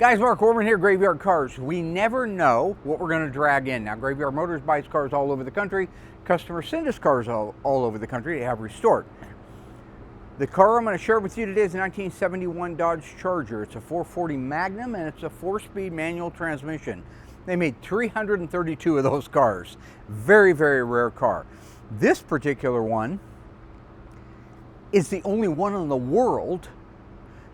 Guys, Mark Orman here, Graveyard Carz. We never know what we're going to drag in. Now, Graveyard Motors buys cars all over the country. Customers send us cars all over the country to have restored. The car I'm going to share with you today is a 1971 Dodge Charger. It's a 440 Magnum and it's a 4-speed manual transmission. They made 332 of those cars. Very, very rare car. This particular one is the only one in the world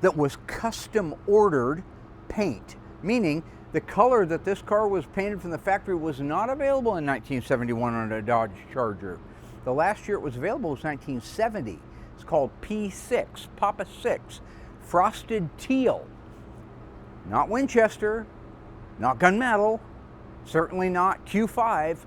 that was custom ordered paint, meaning the color that this car was painted from the factory was not available in 1971 on a Dodge Charger. The last year it was available was 1970. It's called P6, Papa 6, frosted teal. Not Winchester, not gunmetal, certainly not Q5.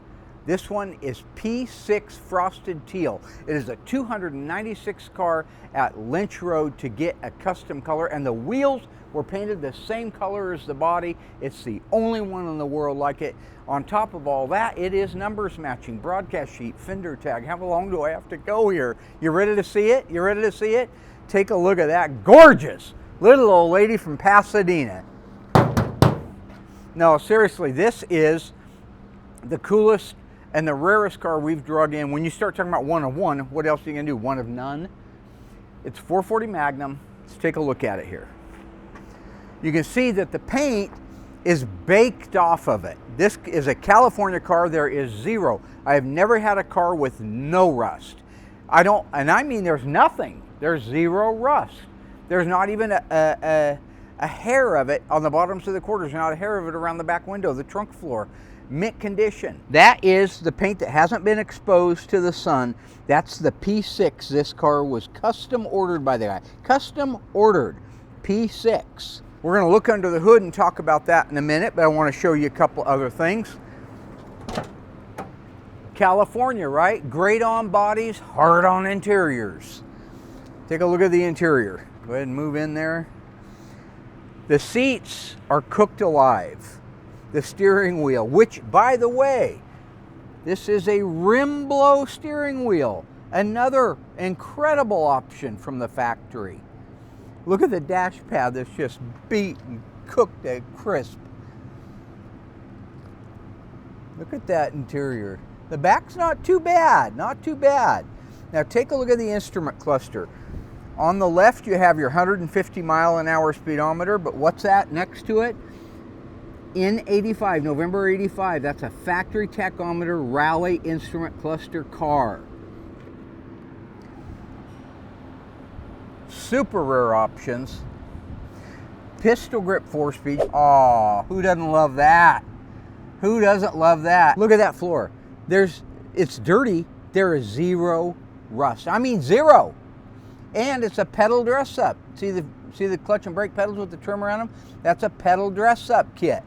This one is P6 frosted teal. It is a 296 car at Lynch Road to get a custom color, and the wheels were painted the same color as the body. It's the only one in the world like it. On top of all that, it is numbers matching, broadcast sheet, fender tag. How long do I have to go here? You ready to see it? You ready to see it? Take a look at that gorgeous little old lady from Pasadena. No, seriously, this is the coolest and the rarest car we've drug in. When you start talking about one of one, what else are you gonna do? One of none? It's 440 Magnum. Let's take a look at it here. You can see that the paint is baked off of it. This is a California car. There is zero. I have never had a car with no rust. I mean there's nothing. There's zero rust. There's not even a hair of it on the bottoms of the quarters, not a hair of it around the back window, the trunk floor. Mint condition. That is the paint that hasn't been exposed to the sun. That's the P6. This car was custom ordered by the guy. Custom ordered. P6. We're going to look under the hood and talk about that in a minute, but I want to show you a couple other things. California, right? Great on bodies, hard on interiors. Take a look at the interior. Go ahead and move in there. The seats are cooked alive. The steering wheel, which, by the way, this is a rim blow steering wheel. Another incredible option from the factory. Look at the dash pad that's just beat and cooked at crisp. Look at that interior. The back's not too bad, not too bad. Now take a look at the instrument cluster. On the left you have your 150 mile-an-hour speedometer, but what's that next to it? In 85, November 85, that's a factory tachometer rally instrument cluster car. Super rare options. Pistol grip 4-speed. Aw, who doesn't love that? Who doesn't love that? Look at that floor. It's dirty. There is zero rust. I mean zero. And it's a pedal dress up. See the clutch and brake pedals with the trim around them? That's a pedal dress up kit.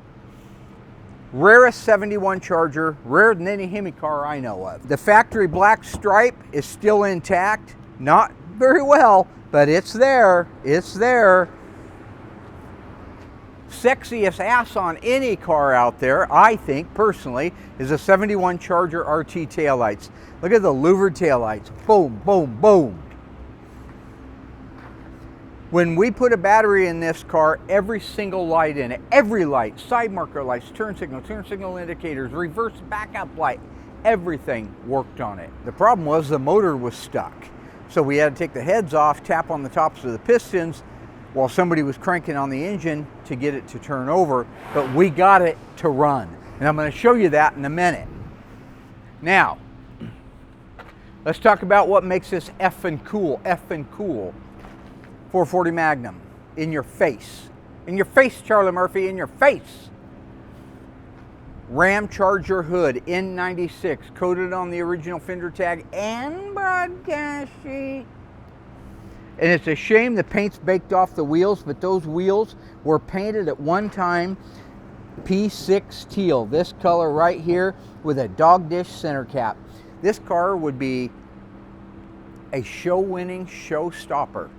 Rarest 71 Charger, rarer than any Hemi car I know of. The factory black stripe is still intact. Not very well, but it's there. It's there. Sexiest ass on any car out there, I think, personally, is a 71 Charger RT taillights. Look at the louvered taillights. Boom, boom, boom. When we put a battery in this car, every single light in it, every light, side marker lights, turn signal indicators, reverse backup light, everything worked on it. The problem was the motor was stuck. So we had to take the heads off, tap on the tops of the pistons while somebody was cranking on the engine to get it to turn over, but we got it to run. And I'm going to show you that in a minute. Now, let's talk about what makes this effing cool, 440 Magnum, in your face. In your face, Charlie Murphy, in your face. Ram Charger hood, N96, coated on the original fender tag and broadcast sheet. And it's a shame the paint's baked off the wheels, but those wheels were painted at one time P6 teal, this color right here with a dog dish center cap. This car would be a show-winning showstopper.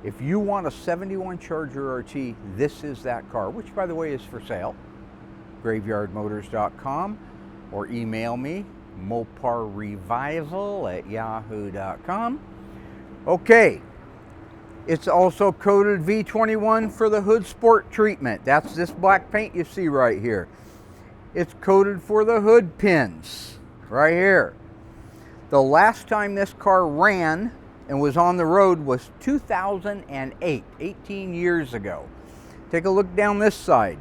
If you want a 71 Charger RT, this is that car, which by the way is for sale. Graveyardmotors.com, or email me, moparrevival@yahoo.com. Okay, It's also coated V21 for the hood sport treatment. That's this black paint you see right here. It's coated for the hood pins right here. The last time this car ran and was on the road was 2008, 18 years ago. Take a look down this side.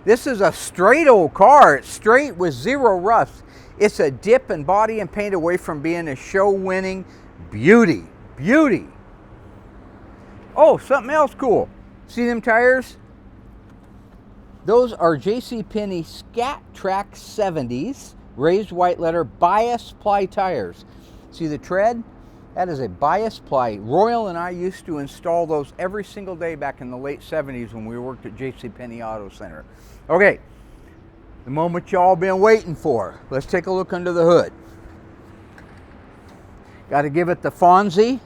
This is a straight old car. It's straight with zero rust. It's a dip in body and paint away from being a show-winning beauty. Beauty. Oh, something else cool. See them tires? Those are JCPenney Scat Track 70s, raised white letter, bias ply tires. See the tread? That is a bias ply. Royal and I used to install those every single day back in the late 70s when we worked at JCPenney Auto Center. Okay, the moment y'all been waiting for. Let's take a look under the hood. Got to give it the Fonzie.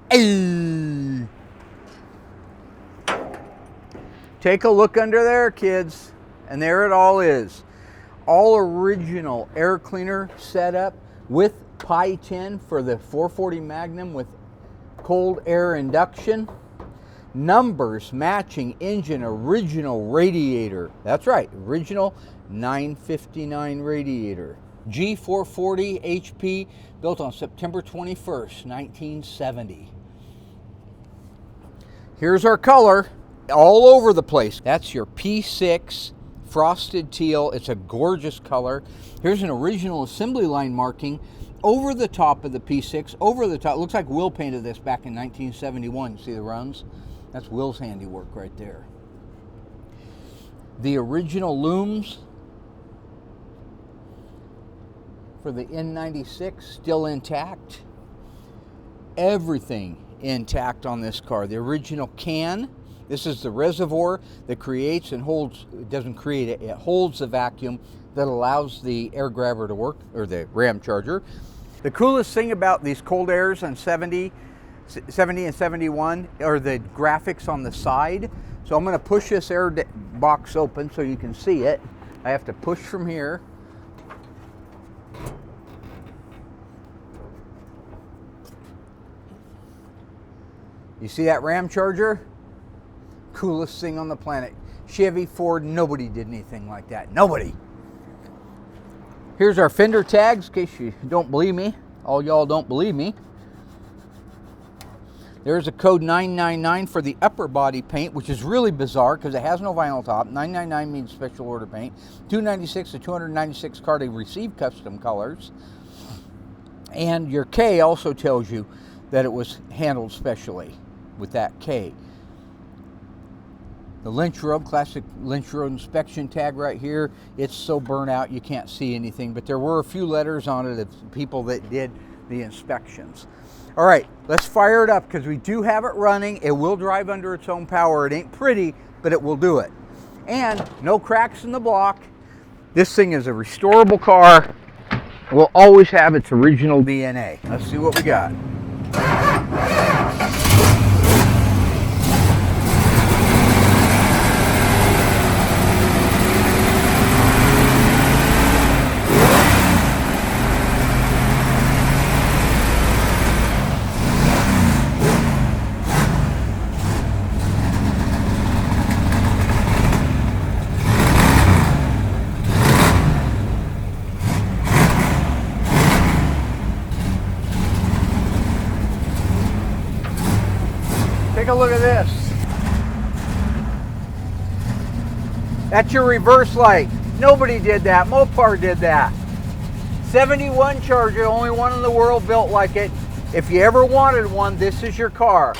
Hey. Take a look under there, kids, and there it all is. All original air cleaner setup with Pi 10 for the 440 Magnum with cold air induction. Numbers matching engine, original radiator. That's right, original 959 radiator. G440 HP, built on September 21st, 1970. Here's our color, all over the place. That's your P6 frosted teal. It's a gorgeous color. Here's an original assembly line marking over the top of the P6, over the top. Looks like Will painted this back in 1971. See the runs? That's Will's handiwork right there. The original looms for the N96 still intact. Everything intact on this car. The original can. This is the reservoir that creates and holds, it doesn't create it, it holds the vacuum that allows the air grabber to work, or the ram charger. The coolest thing about these cold airs on 70 and 71 are the graphics on the side. So I'm going to push this air box open so you can see it. I have to push from here. You see that ram charger? Coolest thing on the planet. Chevy, Ford, nobody did anything like that. Nobody. Here's our fender tags, in case you don't believe me. All y'all don't believe me. There's a code 999 for the upper body paint, which is really bizarre because it has no vinyl top. 999 means special order paint. 296 to 296 car to receive custom colors. And your K also tells you that it was handled specially with that K. The Lynch Road, classic Lynch Road inspection tag right here. It's so burnt out you can't see anything, but there were a few letters on it of people that did the inspections. All right, let's fire it up because we do have it running. It will drive under its own power. It ain't pretty, but it will do it. And no cracks in the block. This thing is a restorable car. It will always have its original DNA. Let's see what we got. Take a look at this. That's your reverse light. Nobody did that. Mopar did that. 71 Charger, only one in the world built like it. If you ever wanted one, this is your car.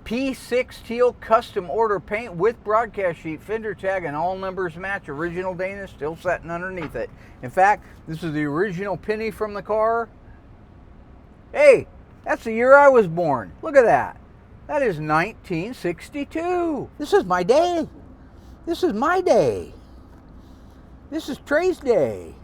P6 teal custom order paint with broadcast sheet, fender tag, and all numbers match. Original Dana still sitting underneath it. In fact, this is the original penny from the car. Hey, that's the year I was born. Look at that. That is 1962. This is my day. This is my day. This is Trey's day.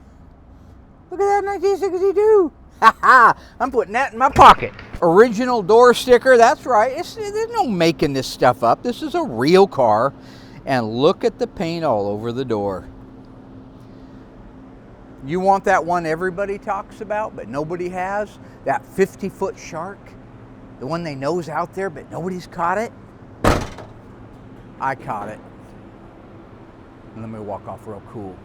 Look at that, 1962. Ha ha, I'm putting that in my pocket. Original door sticker, that's right. There's no making this stuff up. This is a real car. And look at the paint all over the door. You want that one everybody talks about, but nobody has? That 50-foot shark? The one they know is out there, but nobody's caught it? I caught it. And let me walk off real cool.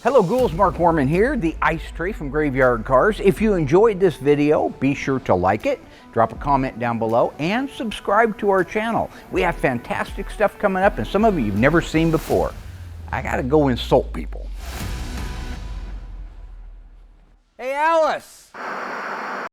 Hello ghouls, Mark Warman here, the Ice Tray from Graveyard Carz. If you enjoyed this video, be sure to like it, drop a comment down below, and subscribe to our channel. We have fantastic stuff coming up, and some of it you've never seen before. I gotta go insult people. Hey Alice!